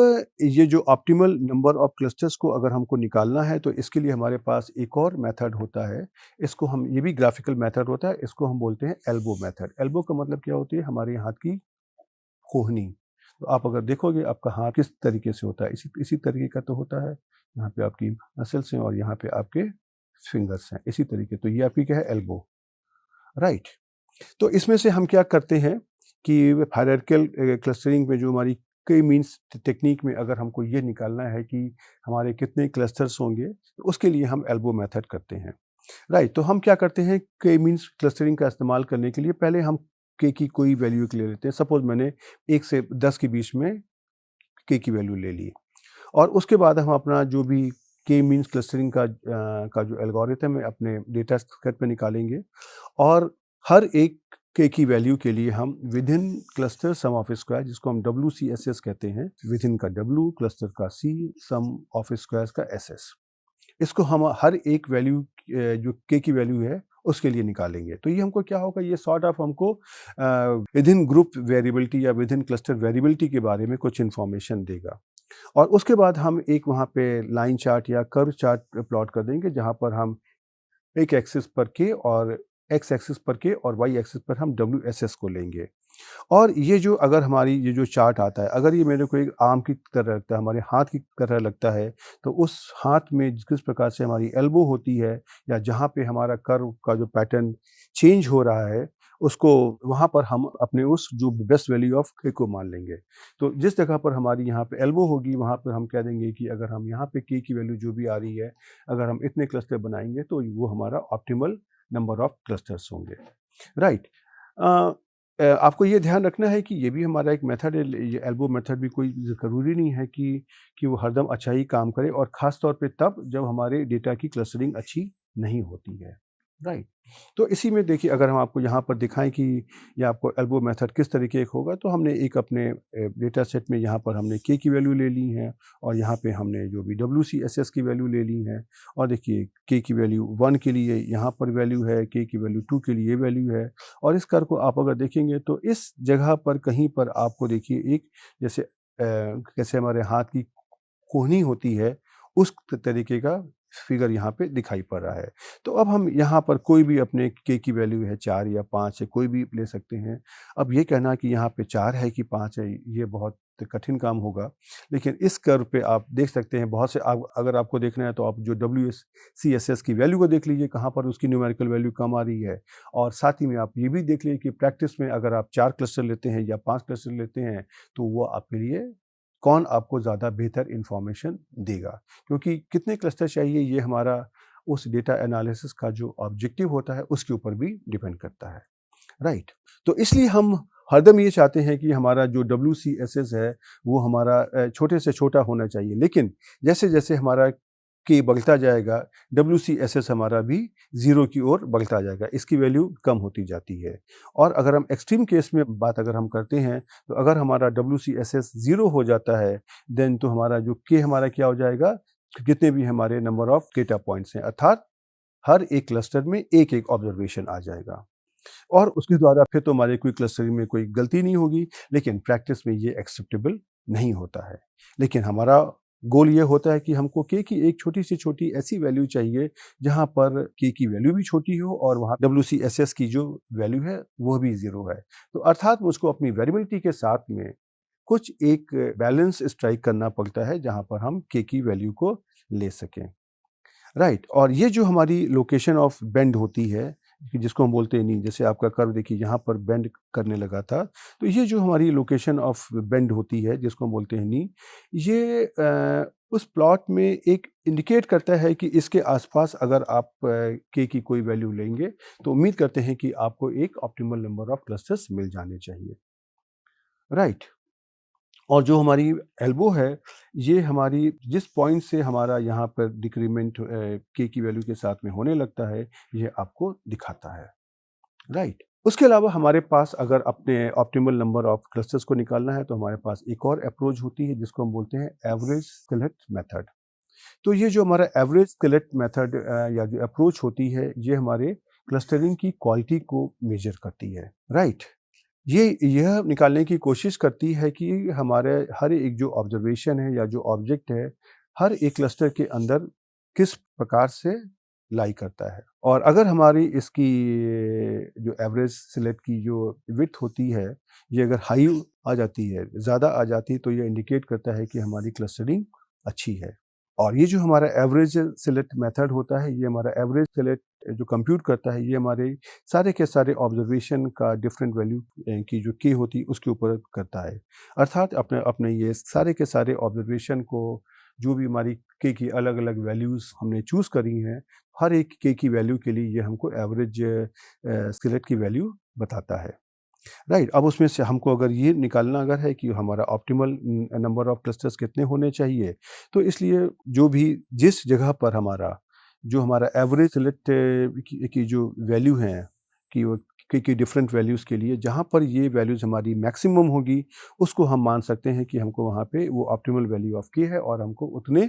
ये जो ऑप्टिमल नंबर ऑफ क्लस्टर्स को अगर हमको निकालना है तो इसके लिए हमारे पास एक और मेथड होता है। इसको हम ये भी ग्राफिकल मेथड होता है, इसको हम बोलते हैं एल्बो मेथड। एल्बो का मतलब क्या होती है? हमारे हाथ की कोहनी। तो आप अगर देखोगे आपका हाथ किस तरीके से होता है, इसी इसी तरीके का तो होता है। यहाँ पे आपकी मसल्स हैं और यहाँ पे आपके फिंगर्स हैं, इसी तरीके। तो ये आपकी क्या है? Elbow, right. तो इसमें से हम क्या करते हैं कि हायरार्किकल क्लस्टरिंग में जो हमारी कई मीन्स टेक्निक में अगर हमको ये निकालना है कि हमारे कितने क्लस्टर्स होंगे, तो उसके लिए हम एल्बो मेथड करते हैं, राइट। तो हम क्या करते हैं कई मीन्स क्लस्टरिंग का इस्तेमाल करने के लिए पहले हम के की कोई वैल्यू ले लेते हैं। सपोज मैंने 1 से 10 के बीच में के की वैल्यू ले ली और उसके बाद हम अपना जो भी के मीन्स क्लस्टरिंग का जो एल्गोरिथम है अपने डेटा सेट पे निकालेंगे और हर एक के की वैल्यू के लिए हम within cluster sum of square, जिसको हम WCSS कहते हैं, विदिन का W, क्लस्टर का C, सम ऑफ स्क्वायर्स का SS, इसको हम हर एक वैल्यू जो के की वैल्यू है उसके लिए निकालेंगे। तो ये हमको क्या होगा, ये सॉर्ट ऑफ हमको विदिन ग्रुप वेरिएबिलिटी या विदिन क्लस्टर वेरिएबिलिटी के बारे में कुछ इन्फॉर्मेशन देगा। और उसके बाद हम एक वहाँ पे लाइन चार्ट या कर्व चार्ट प्लॉट कर देंगे जहाँ पर हम एक एक्सिस पर के और एक्स एक्सिस पर के और वाई एक्सिस पर हम WSS को लेंगे। और ये जो अगर हमारी ये जो चार्ट आता है, अगर ये मेरे को एक आर्म की तरह लगता है, हमारे हाथ की तरह लगता है, तो उस हाथ में किस प्रकार से हमारी एल्बो होती है या जहाँ पे हमारा कर्व का जो पैटर्न चेंज हो रहा है, उसको वहाँ पर हम अपने उस जो बेस्ट वैल्यू ऑफ के को मान लेंगे। तो जिस जगह पर हमारी यहाँ पे एल्बो होगी, वहाँ पर हम कह देंगे कि अगर हम यहाँ पे के की वैल्यू जो भी आ रही है, अगर हम इतने क्लस्टर बनाएँगे तो वो हमारा ऑप्टिमल नंबर ऑफ क्लस्टर्स होंगे, राइट। आपको ये ध्यान रखना है कि ये भी हमारा एक मेथड है, ये एल्बो मेथड भी कोई ज़रूरी नहीं है कि वो हरदम अच्छा ही काम करे और ख़ास तौर पे तब जब हमारे डेटा की क्लस्टरिंग अच्छी नहीं होती है। राइट। तो इसी में देखिए, अगर हम आपको यहाँ पर दिखाएं कि ये आपको एल्बो मेथड किस तरीके का होगा, तो हमने एक अपने डेटा सेट में यहाँ पर हमने के की वैल्यू ले ली है, और यहाँ पे हमने जो भी डब्ल्यू सी एस एस की वैल्यू ले ली है। और देखिए, के की वैल्यू 1 के लिए यहाँ पर वैल्यू है, के की वैल्यू 2 के लिए ये वैल्यू है। और इस कर्व को आप अगर देखेंगे तो इस जगह पर कहीं पर आपको देखिए एक जैसे कैसे हमारे हाथ की कोहनी होती है, उस तरीके का फिगर यहाँ पे दिखाई पड़ रहा है। तो अब हम यहाँ पर कोई भी अपने के की वैल्यू है 4 या 5 है, कोई भी ले सकते हैं। अब ये कहना कि यहाँ पे 4 है कि 5 है, ये बहुत कठिन काम होगा। लेकिन इस कर्व पे आप देख सकते हैं बहुत से, आप अगर आपको देखना है तो आप जो WCSS की वैल्यू को देख लीजिए, कहाँ पर उसकी न्यूमेरिकल वैल्यू कम आ रही है। और साथ ही में आप ये भी देख लीजिए कि प्रैक्टिस में अगर आप 4 क्लस्टर लेते हैं या 5 क्लस्टर लेते हैं, तो वो आपके लिए कौन आपको ज़्यादा बेहतर इन्फॉर्मेशन देगा। क्योंकि कितने क्लस्टर चाहिए, ये हमारा उस डेटा एनालिसिस का जो ऑब्जेक्टिव होता है उसके ऊपर भी डिपेंड करता है, राइट। तो इसलिए हम हरदम ये चाहते हैं कि हमारा जो WCSS है वो हमारा छोटे से छोटा होना चाहिए। लेकिन जैसे जैसे हमारा के बढ़ता जाएगा, WCSS हमारा भी ज़ीरो की ओर बढ़ता जाएगा, इसकी वैल्यू कम होती जाती है। और अगर हम एक्सट्रीम केस में बात अगर हम करते हैं, तो अगर हमारा WCSS ज़ीरो हो जाता है, देन तो हमारा जो के हमारा क्या हो जाएगा, जितने भी हमारे नंबर ऑफ डेटा पॉइंट्स हैं, अर्थात हर एक क्लस्टर में एक-एक ऑब्जर्वेशन आ जाएगा। और उसके द्वारा फिर तो हमारे कोई क्लस्टरिंग में कोई गलती नहीं होगी, लेकिन प्रैक्टिस में ये एक्सेप्टेबल नहीं होता है। लेकिन हमारा गोल ये होता है कि हमको के की एक छोटी से छोटी ऐसी वैल्यू चाहिए, जहाँ पर के की वैल्यू भी छोटी हो और वहाँ WCSS की जो वैल्यू है, वो भी ज़ीरो है। तो अर्थात मुझको अपनी वेरिएबिलिटी के साथ में कुछ एक बैलेंस स्ट्राइक करना पड़ता है, जहाँ पर हम के की वैल्यू को ले सकें। राइट। और ये जो हमारी लोकेशन ऑफ बेंड होती है, कि जिसको हम बोलते हैं नी, जैसे आपका कर्व देखिए यहाँ पर बेंड करने लगा था, तो ये जो हमारी लोकेशन ऑफ बेंड होती है जिसको हम बोलते हैं नी, ये उस प्लॉट में एक इंडिकेट करता है कि इसके आसपास अगर आप के की कोई वैल्यू लेंगे, तो उम्मीद करते हैं कि आपको एक ऑप्टिमल नंबर ऑफ क्लस्टर्स मिल जाने चाहिए, राइट। और जो हमारी एल्बो है, ये हमारी जिस पॉइंट से हमारा यहाँ पर डिक्रीमेंट के की वैल्यू के साथ में होने लगता है, ये आपको दिखाता है, राइट। उसके अलावा हमारे पास अगर अपने ऑप्टिमल नंबर ऑफ क्लस्टर्स को निकालना है, तो हमारे पास एक और अप्रोच होती है जिसको हम बोलते हैं एवरेज स्केलेट मेथड। तो ये जो हमारा एवरेज स्केलेट मेथड या जो अप्रोच होती है, ये हमारे क्लस्टरिंग की क्वालिटी को मेजर करती है, राइट। ये यह निकालने की कोशिश करती है कि हमारे हर एक जो ऑब्जर्वेशन है या जो ऑब्जेक्ट है, हर एक क्लस्टर के अंदर किस प्रकार से लाई करता है। और अगर हमारी इसकी जो एवरेज सिलेक्ट की जो विड्थ होती है, ये अगर हाई आ जाती है, ज़्यादा आ जाती है, तो ये इंडिकेट करता है कि हमारी क्लस्टरिंग अच्छी है। और ये जो हमारा एवरेज सिलेक्ट मेथड होता है, ये हमारा एवरेज सिलेक्ट जो कंप्यूट करता है, ये हमारे सारे के सारे ऑब्जर्वेशन का डिफरेंट वैल्यू की जो के होती है उसके ऊपर करता है। अर्थात अपने अपने ये सारे के सारे ऑब्जर्वेशन को, जो भी हमारी के की अलग-अलग वैल्यूज़ हमने चूज़ करी हैं, हर एक के की वैल्यू के लिए ये हमको एवरेज सिलेक्ट की वैल्यू बताता है। राइट। अब उसमें से हमको अगर ये निकालना अगर है कि हमारा ऑप्टिमल नंबर ऑफ क्लस्टर्स कितने होने चाहिए, तो इसलिए जो भी जिस जगह पर हमारा जो हमारा एवरेज सिलेक्ट की जो वैल्यू है, कि वो की डिफरेंट वैल्यूज़ के लिए जहाँ पर ये वैल्यूज़ हमारी मैक्सिमम होगी, उसको हम मान सकते हैं कि हमको वहाँ पे वो ऑप्टिमल वैल्यू ऑफ के है, और हमको उतने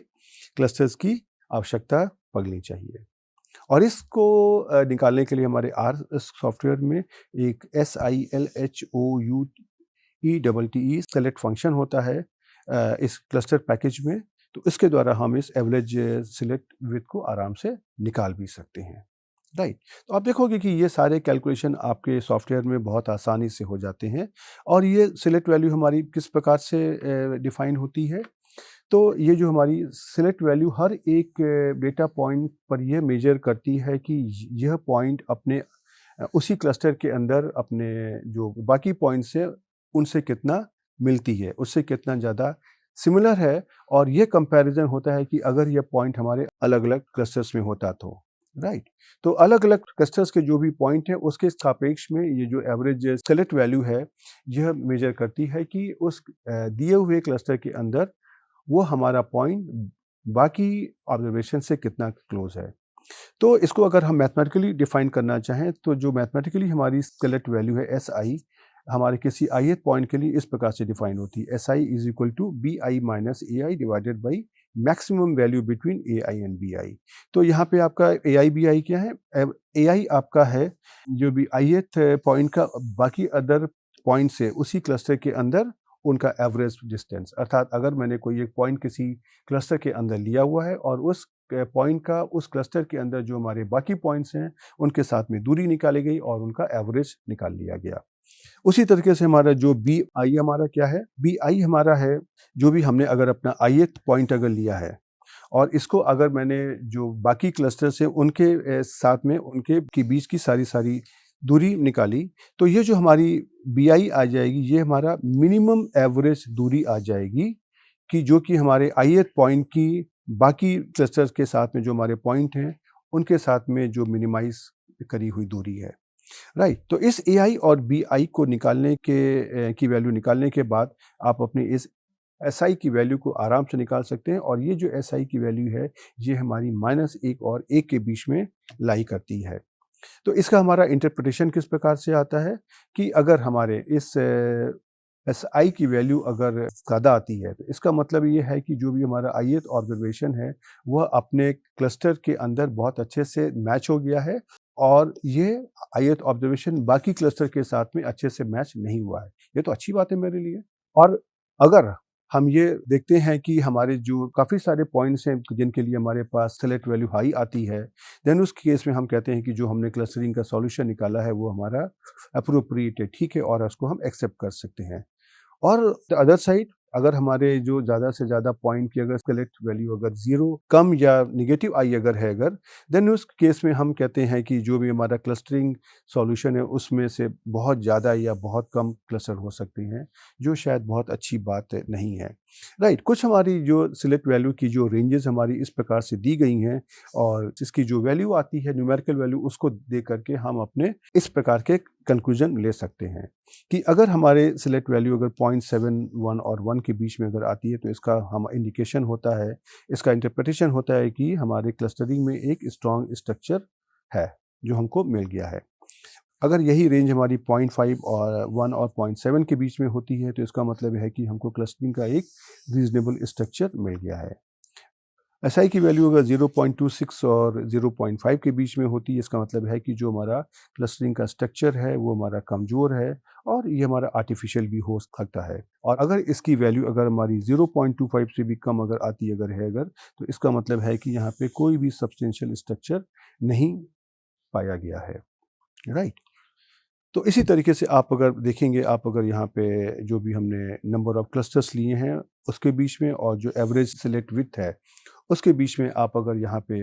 क्लस्टर्स की आवश्यकता पड़नी चाहिए। और इसको निकालने के लिए हमारे आर सॉफ्टवेयर में एक SILHOUTE सेलेक्ट फंक्शन होता है इस क्लस्टर पैकेज में। तो इसके द्वारा हम इस एवरेज सिलेक्ट विथ को आराम से निकाल भी सकते हैं, राइट। तो आप देखोगे कि ये सारे कैलकुलेशन आपके सॉफ्टवेयर में बहुत आसानी से हो जाते हैं। और ये सिलेक्ट वैल्यू हमारी किस प्रकार से डिफाइन होती है, तो ये जो हमारी सिलेक्ट वैल्यू हर एक डेटा पॉइंट पर यह मेजर करती है कि यह पॉइंट अपने उसी क्लस्टर के अंदर अपने जो बाकी पॉइंट्स हैं उनसे कितना मिलती है, उससे कितना ज़्यादा सिमिलर है। और ये कंपैरिजन होता है कि अगर ये पॉइंट हमारे अलग-अलग क्लस्टर्स में होता तो, राइट। तो अलग-अलग क्लस्टर्स के जो भी पॉइंट हैं उसके सापेक्ष में ये जो एवरेज सेलेक्ट वैल्यू है, यह मेजर करती है कि उस दिए हुए क्लस्टर के अंदर वो हमारा पॉइंट बाकी ऑब्जर्वेशन से कितना क्लोज है। तो इसको अगर हम मैथमेटिकली डिफाइन करना चाहें तो जो मैथमेटिकली हमारी सेलेक्ट वैल्यू है एस आई, हमारे किसी ith पॉइंट के लिए इस प्रकार से डिफाइन होती है, S I is equal to B I minus A I divided by maximum value between A I and B I. तो यहाँ पे आपका ए आई बी आई क्या है? ए आई आपका है जो भी ith पॉइंट का बाकी अदर पॉइंट से उसी क्लस्टर के अंदर उनका एवरेज डिस्टेंस, अर्थात अगर मैंने कोई एक पॉइंट किसी क्लस्टर के अंदर लिया हुआ है और उस पॉइंट का उस क्लस्टर के अंदर जो हमारे बाकी पॉइंट्स हैं उनके साथ में दूरी निकाली गई और उनका एवरेज निकाल लिया गया। उसी तरीके से हमारा जो बी आई हमारा क्या है? बी आई हमारा है जो भी हमने अगर अपना ith पॉइंट अगर लिया है और इसको अगर मैंने जो बाकी क्लस्टर से उनके साथ में उनके के बीच की सारी दूरी निकाली, तो ये जो हमारी बी आई आ जाएगी ये हमारा मिनिमम एवरेज दूरी आ जाएगी कि जो कि हमारे ith पॉइंट की बाकी क्लस्टर्स के साथ में जो हमारे पॉइंट हैं उनके साथ में जो मिनिमाइज करी हुई दूरी है, राइट। तो इस ए आई और बी आई को निकालने के की वैल्यू निकालने के बाद आप अपने इस एस आई की वैल्यू को आराम से निकाल सकते हैं और ये जो एस आई की वैल्यू है ये हमारी -1 और 1 के बीच में लाई करती है। तो इसका हमारा इंटरप्रिटेशन किस प्रकार से आता है कि अगर हमारे इस एस आई की वैल्यू अगर ज़्यादा आती है तो इसका मतलब ये है कि जो भी हमारा ith ऑब्जर्वेशन है वह अपने क्लस्टर के अंदर बहुत अच्छे से मैच हो गया है और ये ith ऑब्जर्वेशन बाकी क्लस्टर के साथ में अच्छे से मैच नहीं हुआ है। ये तो अच्छी बात है मेरे लिए। और अगर हम ये देखते हैं कि हमारे जो काफ़ी सारे पॉइंट्स हैं जिनके लिए हमारे पास सेलेक्ट वैल्यू हाई आती है, देन उस केस में हम कहते हैं कि जो हमने क्लस्टरिंग का सॉल्यूशन निकाला है वो हमारा एप्रोप्रिएट है, ठीक है, और उसको हम एक्सेप्ट कर सकते हैं। और द अदर साइड अगर हमारे जो ज़्यादा से ज़्यादा पॉइंट की अगर सेलेक्ट वैल्यू अगर 0 कम या नेगेटिव आई अगर है अगर, देन उस केस में हम कहते हैं कि जो भी हमारा क्लस्टरिंग सॉल्यूशन है उसमें से बहुत ज़्यादा या बहुत कम क्लस्टर हो सकते हैं, जो शायद बहुत अच्छी बात नहीं है, राइट। कुछ हमारी जो सेलेक्ट वैल्यू की जो रेंजेस हमारी इस प्रकार से दी गई हैं और इसकी जो वैल्यू आती है न्यूमेरिकल वैल्यू उसको दे करके हम अपने इस प्रकार के कंक्लूजन ले सकते हैं कि अगर हमारे सेलेक्ट वैल्यू अगर 0.71 और 1 के बीच में अगर आती है तो इसका हम इंडिकेशन होता है, इसका इंटरप्रिटेशन होता है कि हमारे क्लस्टरिंग में एक स्ट्रॉन्ग स्ट्रक्चर है जो हमको मिल गया है। अगर यही रेंज हमारी 0.5 और 1 और 0.7 के बीच में होती है तो इसका मतलब है कि हमको क्लस्टरिंग का एक रीजनेबल स्ट्रक्चर मिल गया है। एस आई की वैल्यू अगर 0.26 और 0.5 के बीच में होती है इसका मतलब है कि जो हमारा क्लस्टरिंग का स्ट्रक्चर है वो हमारा कमज़ोर है और ये हमारा आर्टिफिशियल भी हो सकता है। और अगर इसकी वैल्यू अगर हमारी 0.25 से भी कम अगर आती अगर है अगर, तो इसका मतलब है कि यहाँ पे कोई भी सब्सटेंशियल स्ट्रक्चर नहीं पाया गया है, राइट। तो इसी तरीके से आप अगर देखेंगे, आप अगर यहाँ पे जो भी हमने नंबर ऑफ क्लस्टर्स लिए हैं उसके बीच में और जो एवरेज सेलेक्ट विड्थ है उसके बीच में आप अगर यहाँ पे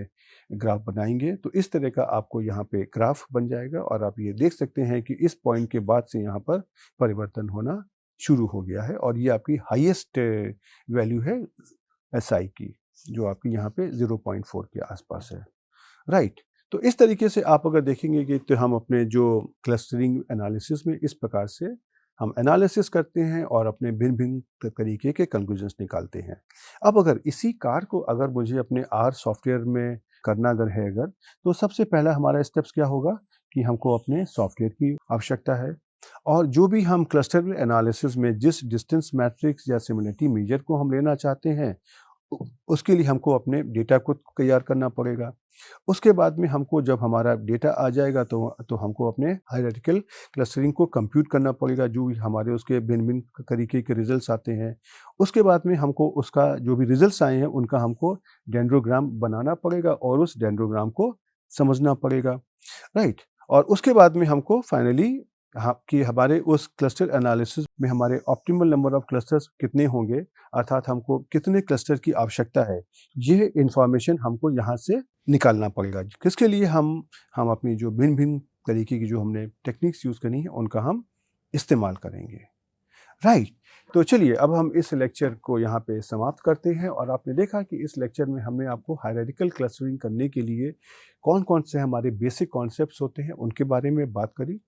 ग्राफ बनाएंगे तो इस तरह का आपको यहाँ पे ग्राफ बन जाएगा और आप ये देख सकते हैं कि इस पॉइंट के बाद से यहाँ पर परिवर्तन होना शुरू हो गया है और ये आपकी हाईएस्ट वैल्यू है एसआई की, जो आपकी यहाँ पे 0.4 के आसपास है, राइट। तो इस तरीके से आप अगर देखेंगे कि तो हम अपने जो क्लस्टरिंग एनालिसिस में इस प्रकार से हम एनालिसिस करते हैं और अपने भिन्न भिन्न तरीके के कंक्लूजन्स निकालते हैं। अब अगर इसी कार को अगर मुझे अपने आर सॉफ्टवेयर में करना अगर है अगर, तो सबसे पहला हमारा स्टेप्स क्या होगा कि हमको अपने सॉफ्टवेयर की आवश्यकता है और जो भी हम क्लस्टर एनालिसिस में जिस डिस्टेंस मैट्रिक्स या सिमिलरिटी मेजर को हम लेना चाहते हैं उसके लिए हमको अपने डेटा को तैयार करना पड़ेगा। उसके बाद में हमको जब हमारा डेटा आ जाएगा तो हमको अपने हायरार्किकल क्लस्टरिंग को कंप्यूट करना पड़ेगा, जो हमारे उसके भिन्न-भिन्न तरीके के रिजल्ट्स आते हैं। उसके बाद में हमको उसका जो भी रिजल्ट्स आए हैं उनका हमको डेंड्रोग्राम बनाना पड़ेगा और उस डेंड्रोग्राम को समझना पड़ेगा, राइट। और उसके बाद में हमको फाइनली कि हमारे उस क्लस्टर एनालिसिस में हमारे ऑप्टिमल नंबर ऑफ क्लस्टर्स कितने होंगे, अर्थात हमको कितने क्लस्टर की आवश्यकता है, ये इन्फॉर्मेशन हमको यहाँ से निकालना पड़ेगा। किसके लिए हम अपनी जो भिन्न-भिन्न तरीके की जो हमने टेक्निक्स यूज़ करनी है उनका हम इस्तेमाल करेंगे, राइट। तो चलिए अब हम इस लेक्चर को यहाँ पे समाप्त करते हैं और आपने देखा कि इस लेक्चर में हमने आपको हायरार्किकल क्लस्टरिंग करने के लिए कौन-कौन से हमारे बेसिक कॉन्सेप्ट्स होते हैं उनके बारे में बात करी।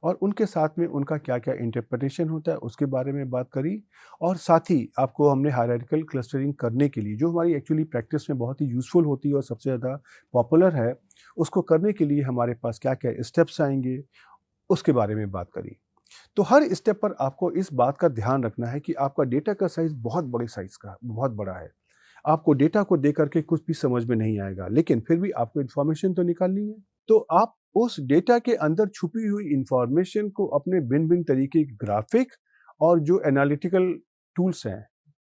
और उनके साथ में उनका क्या-क्या इंटरप्रिटेशन होता है उसके बारे में बात करी। और साथ ही आपको हमने हायरार्किकल क्लस्टरिंग करने के लिए जो हमारी एक्चुअली प्रैक्टिस में बहुत ही यूज़फुल होती है और सबसे ज़्यादा पॉपुलर है, उसको करने के लिए हमारे पास क्या-क्या स्टेप्स आएँगे, उसके बारे में बात करी। तो हर स्टेप पर आपको इस बात का ध्यान रखना है कि आपका डेटा का साइज़ बहुत बड़े साइज़ का बहुत बड़ा है। आपको डेटा को देख कर के कुछ भी समझ में नहीं आएगा, लेकिन फिर भी आपको इन्फॉर्मेशन तो निकालनी है। तो आप उस डेटा के अंदर छुपी हुई इन्फॉर्मेशन को अपने भिन्न-भिन्न तरीके के ग्राफ़िक और जो एनालिटिकल टूल्स हैं,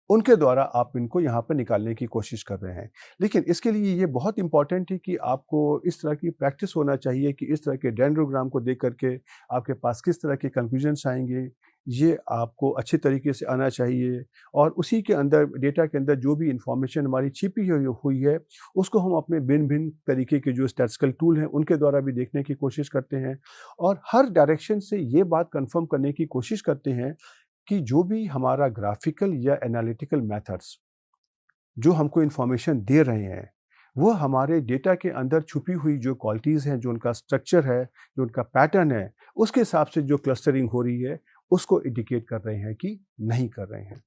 उनके द्वारा आप इनको यहाँ पे निकालने की कोशिश कर रहे हैं। लेकिन इसके लिए ये बहुत इम्पोर्टेंट है कि आपको इस तरह की प्रैक्टिस होना चाहिए कि इस तरह के डेंड्रोग्राम को देख कर के आपके पास किस तरह के कंक्लूजन्स आएँगे, ये आपको अच्छे तरीके से आना चाहिए। और उसी के अंदर डेटा के अंदर जो भी इन्फॉर्मेशन हमारी छिपी हुई है, उसको हम अपने भिन्न-भिन्न तरीके के जो स्टैटिस्टिकल टूल हैं, उनके द्वारा भी देखने की कोशिश करते हैं। और हर डायरेक्शन से ये बात कन्फर्म करने की कोशिश करते हैं कि जो भी हमारा ग्राफ़िकल या एनालिटिकल मेथड्स जो हमको इन्फॉर्मेशन दे रहे हैं, वो हमारे डेटा के अंदर छुपी हुई जो क्वालिटीज़ हैं, जो उनका स्ट्रक्चर है, जो उनका पैटर्न है, उसके हिसाब से जो क्लस्टरिंग हो रही है, उसको इंडिकेट कर रहे हैं कि नहीं कर रहे हैं।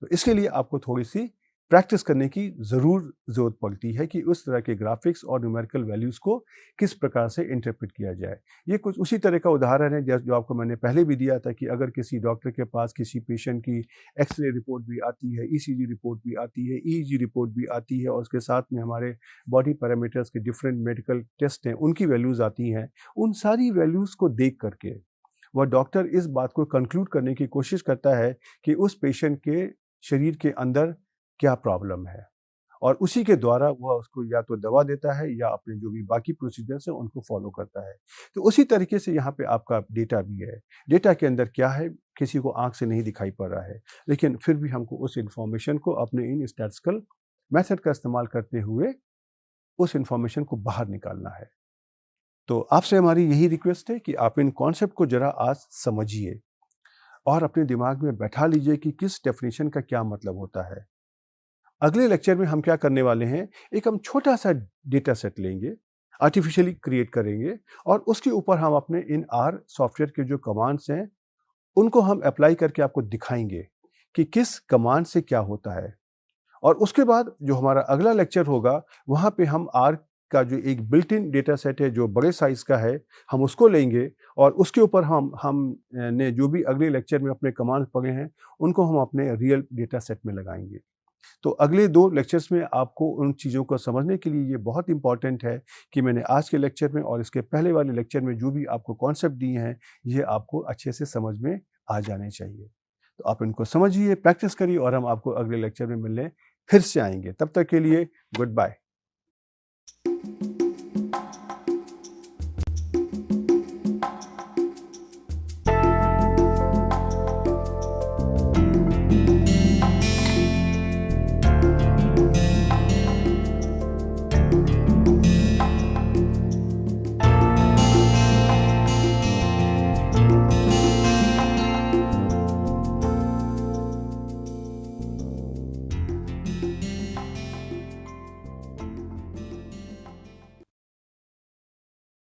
तो इसके लिए आपको थोड़ी-सी प्रैक्टिस करने की ज़रूर ज़रूरत पड़ती है कि उस तरह के ग्राफ़िक्स और न्यूमेरिकल वैल्यूज़ को किस प्रकार से इंटरप्रेट किया जाए। ये कुछ उसी तरह का उदाहरण है जो आपको मैंने पहले भी दिया था कि अगर किसी डॉक्टर के पास किसी पेशेंट की एक्स-रे रिपोर्ट भी आती है, ईसीजी रिपोर्ट भी आती है, ईईजी रिपोर्ट भी आती है और उसके साथ में हमारे बॉडी पैरामीटर्स के डिफरेंट मेडिकल टेस्ट हैं, उनकी वैल्यूज़ आती हैं। उन सारी वैल्यूज़ को देख कर के वह डॉक्टर इस बात को कंक्लूड करने की कोशिश करता है कि उस पेशेंट के शरीर के अंदर क्या प्रॉब्लम है और उसी के द्वारा वह उसको या तो दवा देता है या अपने जो भी बाकी प्रोसीजर्स हैं उनको फॉलो करता है। तो उसी तरीके से यहाँ पे आपका डेटा भी है। डेटा के अंदर क्या है, किसी को आँख से नहीं दिखाई पड़ रहा है, लेकिन फिर भी हमको उस इन्फॉर्मेशन को अपने इन स्टैटिस्टिकल मेथड का इस्तेमाल करते हुए उस इन्फॉर्मेशन को बाहर निकालना है। तो आपसे हमारी यही रिक्वेस्ट है कि आप इन कॉन्सेप्ट को ज़रा आज समझिए और अपने दिमाग में बैठा लीजिए कि किस डेफिनेशन का क्या मतलब होता है। अगले लेक्चर में हम क्या करने वाले हैं, एक हम छोटा-सा डेटा सेट लेंगे, आर्टिफ़िशियली क्रिएट करेंगे और उसके ऊपर हम अपने इन आर सॉफ्टवेयर के जो कमांड्स हैं, उनको हम अप्लाई करके आपको दिखाएँगे कि किस कमांड से क्या होता है। और उसके बाद जो हमारा अगला लेक्चर होगा, वहाँ पे हम आर का जो एक बिल्ट इन डेटा सेट है, जो बड़े साइज़ का है, हम उसको लेंगे और उसके ऊपर हम ने जो भी अगले लेक्चर में अपने कमांड पढ़े हैं, उनको हम अपने रियल डेटा सेट में लगाएँगे। तो अगले 2 लेक्चर्स में आपको उन चीज़ों को समझने के लिए ये बहुत इम्पोर्टेंट है कि मैंने आज के लेक्चर में और इसके पहले वाले लेक्चर में जो भी आपको कॉन्सेप्ट दिए हैं, ये आपको अच्छे से समझ में आ जाने चाहिए। तो आप इनको समझिए, प्रैक्टिस करिए और हम आपको अगले लेक्चर में मिलने फिर से आएँगे। तब तक के लिए गुड बाय।